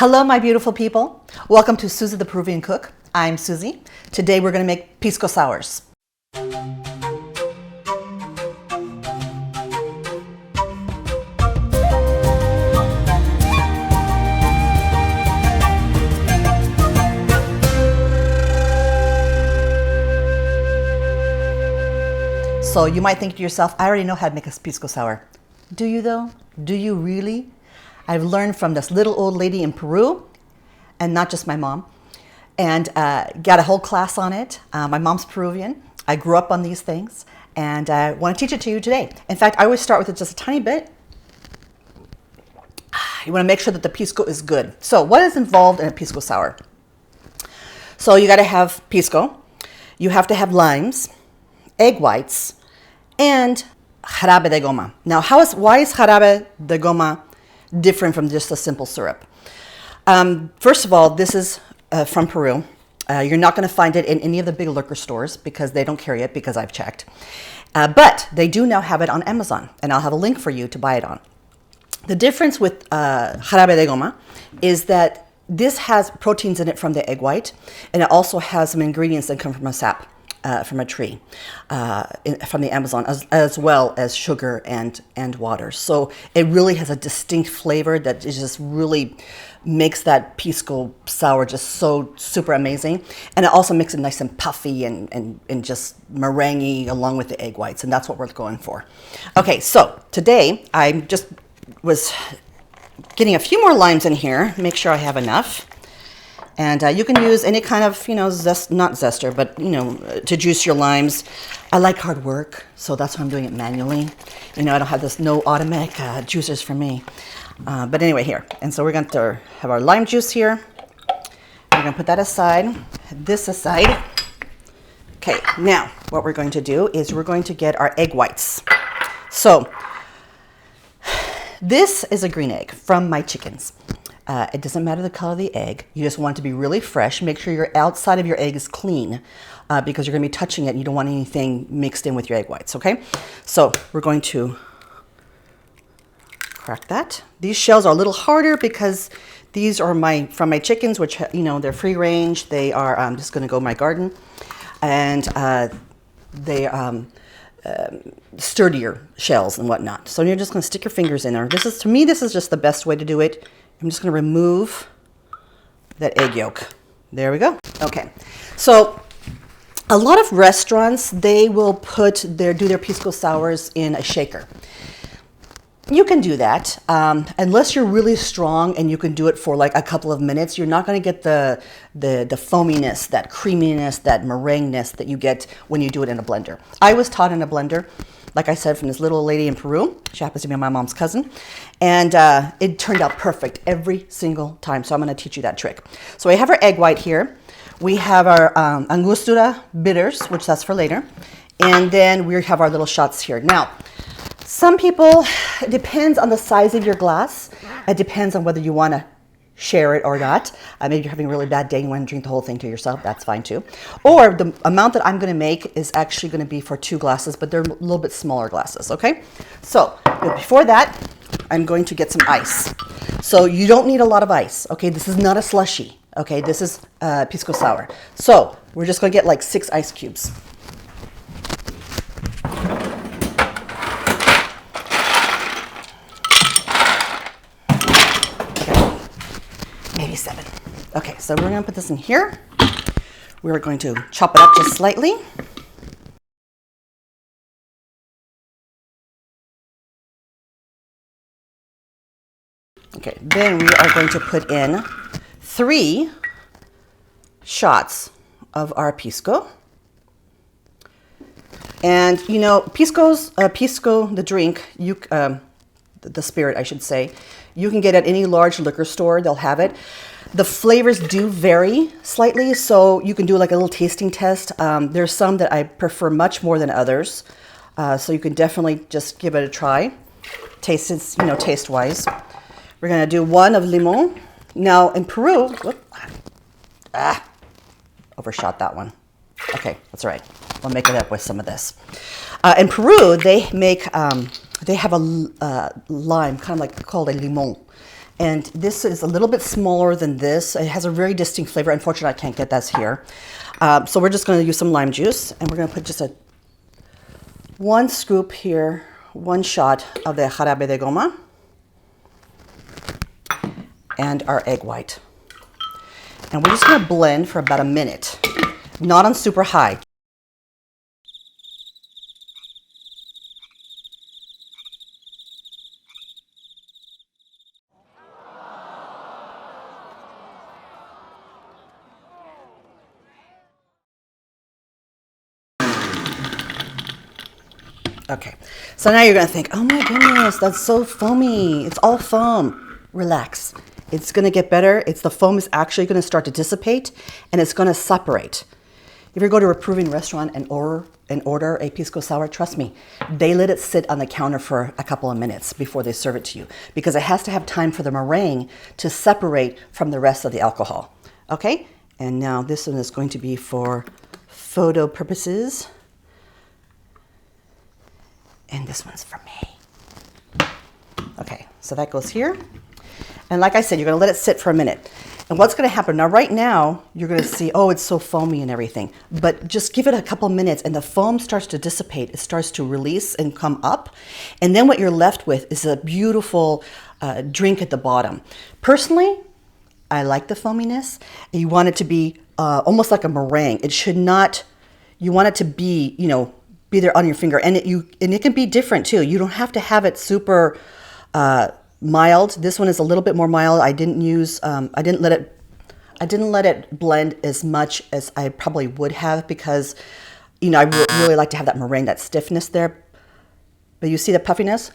Hello, my beautiful people. Welcome to Susie the Peruvian Cook. I'm Susie. Today we're going to make pisco sours. So you might think to yourself, I already know how to make a pisco sour. Do you though? Do you really? I've learned from this little old lady in Peru, and not just my mom, and got a whole class on it. My mom's Peruvian. I grew up on these things, and I want to teach it to you today. In fact, I always start with it just a tiny bit. You want to make sure that the pisco is good. So what is involved in a pisco sour? So you got to have pisco. You have to have limes, egg whites, and Jarabe de Goma. Now, why is Jarabe de Goma different from just a simple syrup? First of all, this is from Peru. You're not going to find it in any of the big liquor stores because they don't carry it, because I've checked. But they do now have it on Amazon, and I'll have a link for you to buy it on. The difference with Jarabe de Goma is that this has proteins in it from the egg white, and it also has some ingredients that come from a sap. From a tree, from the Amazon, as well as sugar and water. So it really has a distinct flavor that just really makes that pisco sour just so super amazing. And it also makes it nice and puffy and just meringue along with the egg whites. And that's what we're going for. Okay, so today I just was getting a few more limes in here, make sure I have enough. And you can use any kind of, not zester, but, to juice your limes. I like hard work, so that's why I'm doing it manually. I don't have this no automatic juicers for me. But anyway, here. And so we're going to have our lime juice here. We're going to put that aside, this aside. Okay, now what we're going to do is we're going to get our egg whites. So this is a green egg from my chickens. It doesn't matter the color of the egg. You just want it to be really fresh. Make sure your outside of your egg is clean because you're going to be touching it and you don't want anything mixed in with your egg whites, okay? So we're going to crack that. These shells are a little harder because these are from my chickens, which, they're free range. They are just going to go in my garden. And they sturdier shells and whatnot. So you're just going to stick your fingers in there. To me, this is just the best way to do it. I'm just going to remove that egg yolk. There we go. Okay. So a lot of restaurants, they will do their pisco sours in a shaker. You can do that. Unless you're really strong and you can do it for like a couple of minutes, you're not going to get the foaminess, that creaminess, that meringueness that you get when you do it in a blender. I was taught in a blender, like I said, from this little lady in Peru. She happens to be my mom's cousin. And it turned out perfect every single time. So I'm going to teach you that trick. So we have our egg white here. We have our Angostura bitters, which that's for later. And then we have our little shots here. Now, some people, it depends on the size of your glass. It depends on whether you want to share it or not. Maybe you're having a really bad day and you want to drink the whole thing to yourself. That's fine too. Or the amount that I'm going to make is actually going to be for 2 glasses, but they're a little bit smaller glasses, okay? So before that, I'm going to get some ice. So you don't need a lot of ice, okay? This is not a slushy, okay? This is pisco sour. So we're just going to get like 6 ice cubes. Maybe 7. Okay, so we're going to put this in here. We're going to chop it up just slightly. Okay, then we are going to put in 3 shots of our pisco. And pisco, the drink, the spirit, I should say, you can get at any large liquor store. They'll have it. The flavors do vary slightly, so you can do like a little tasting test. There's some that I prefer much more than others, so you can definitely just give it a try. Taste-wise. We're gonna do 1 of limon. Now in Peru, overshot that one. Okay, that's all right. We'll make it up with some of this. In Peru, they have a lime, kind of like called a limon. And this is a little bit smaller than this. It has a very distinct flavor. Unfortunately, I can't get that here. So we're just going to use some lime juice, and we're going to put just one scoop here, one shot of the Jarabe de Goma, and our egg white. And we're just going to blend for about a minute, not on super high. Okay, so now you're gonna think, oh my goodness, that's so foamy. It's all foam. Relax. It's gonna get better. The foam is actually gonna start to dissipate and it's gonna separate. If you go to a Peruvian restaurant and order a Pisco Sour, trust me, they let it sit on the counter for a couple of minutes before they serve it to you because it has to have time for the meringue to separate from the rest of the alcohol. Okay, and now this one is going to be for photo purposes. And this one's for me. Okay, so that goes here. And like I said, you're gonna let it sit for a minute. And what's gonna happen, now right now, you're gonna see, oh, it's so foamy and everything. But just give it a couple minutes and the foam starts to dissipate. It starts to release and come up. And then what you're left with is a beautiful drink at the bottom. Personally, I like the foaminess. You want it to be almost like a meringue. It should not, you want it to be, be there on your finger, and it can be different too. You don't have to have it super mild. This one is a little bit more mild. I didn't let it blend as much as I probably would have because I really like to have that meringue, that stiffness there. But you see the puffiness?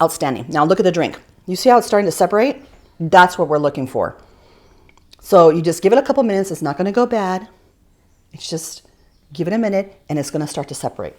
Outstanding. Now look at the drink. You see how it's starting to separate? That's what we're looking for. So you just give it a couple minutes. It's not going to go bad. It's just give it a minute and it's going to start to separate.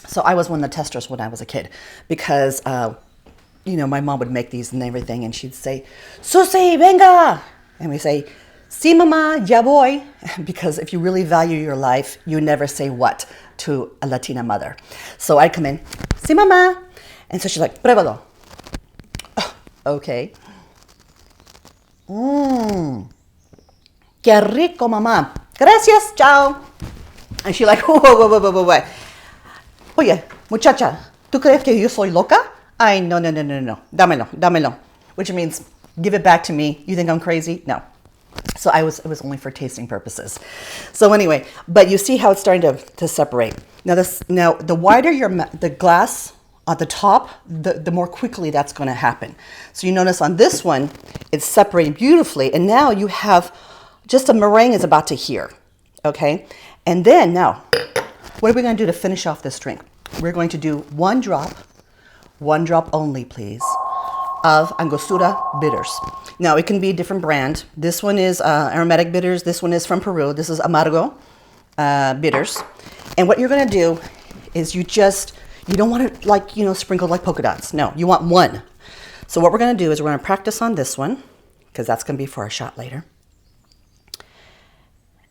So I was one of the testers when I was a kid because, my mom would make these and everything and she'd say, Susie, venga! And we say, si mama, ya voy. Because if you really value your life, you never say what to a Latina mother. So I'd come in, si mama. And so she's like, pruébalo. Oh, okay. Qué rico, mamá. Gracias, chao. And she's like, whoa. Oye, muchacha, ¿tú crees que yo soy loca? Ay, no. Dámelo. Which means, give it back to me. You think I'm crazy? No. So it was only for tasting purposes. So anyway, but you see how it's starting to separate. Now the wider the glass at the top, the more quickly that's going to happen. So you notice on this one, it's separating beautifully. And now you have just a meringue is about to hear. Okay? And then now, what are we going to do to finish off this drink? We're going to do one drop only, please, of Angostura bitters. Now, it can be a different brand. This one is Aromatic Bitters. This one is from Peru. This is Amargo Bitters. And what you're going to do is you don't want it sprinkled like polka dots. No, you want one. So what we're going to do is we're going to practice on this one because that's going to be for our shot later.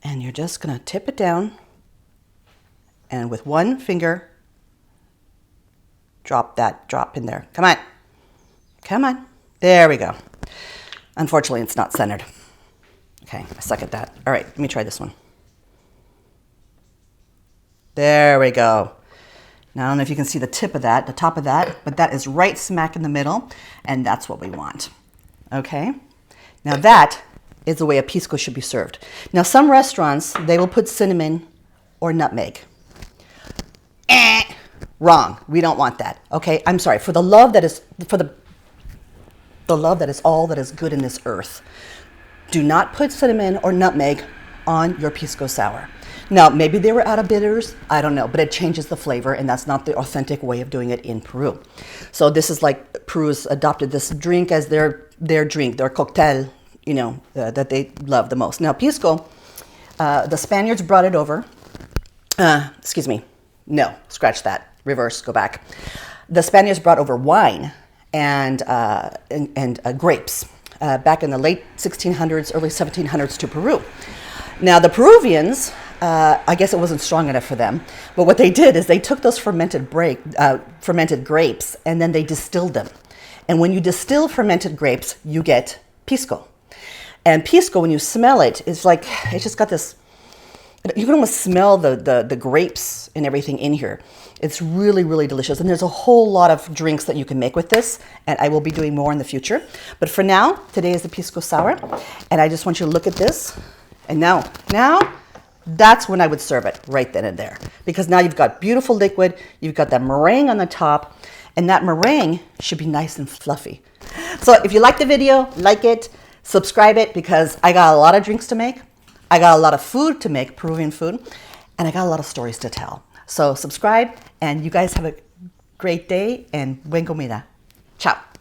And you're just going to tip it down and with one finger, drop in there. Come on. There we go. Unfortunately, it's not centered. Okay, I suck at that. All right, let me try this one. There we go. Now, I don't know if you can see the top of that, but that is right smack in the middle, and that's what we want. Okay? Now that is the way a Pisco should be served. Now, some restaurants, they will put cinnamon or nutmeg. Wrong. We don't want that. Okay? I'm sorry. For the love that is all that is good in this earth, do not put cinnamon or nutmeg on your Pisco Sour. Now, maybe they were out of bitters. I don't know, but it changes the flavor, and that's not the authentic way of doing it in Peru. So this is like Peru's adopted this drink as their drink, their cocktail, that they love the most. Now, Pisco, the Spaniards brought it over. Excuse me. No, scratch that. Reverse, go back. The Spaniards brought over wine and grapes back in the late 1600s, early 1700s to Peru. Now, the Peruvians, I guess it wasn't strong enough for them, but what they did is they took those fermented grapes and then they distilled them. And when you distill fermented grapes, you get Pisco. And Pisco, when you smell it, it's like, it's just got this, you can almost smell the grapes and everything in here. It's really, really delicious. And there's a whole lot of drinks that you can make with this. And I will be doing more in the future. But for now, today is the Pisco Sour. And I just want you to look at this. And now, that's when I would serve it, right then and there. Because now you've got beautiful liquid. You've got that meringue on the top. And that meringue should be nice and fluffy. So if you like the video, like it, subscribe it, because I got a lot of drinks to make. I got a lot of food to make, Peruvian food, and I got a lot of stories to tell. So subscribe, and you guys have a great day, and buen comida. Ciao.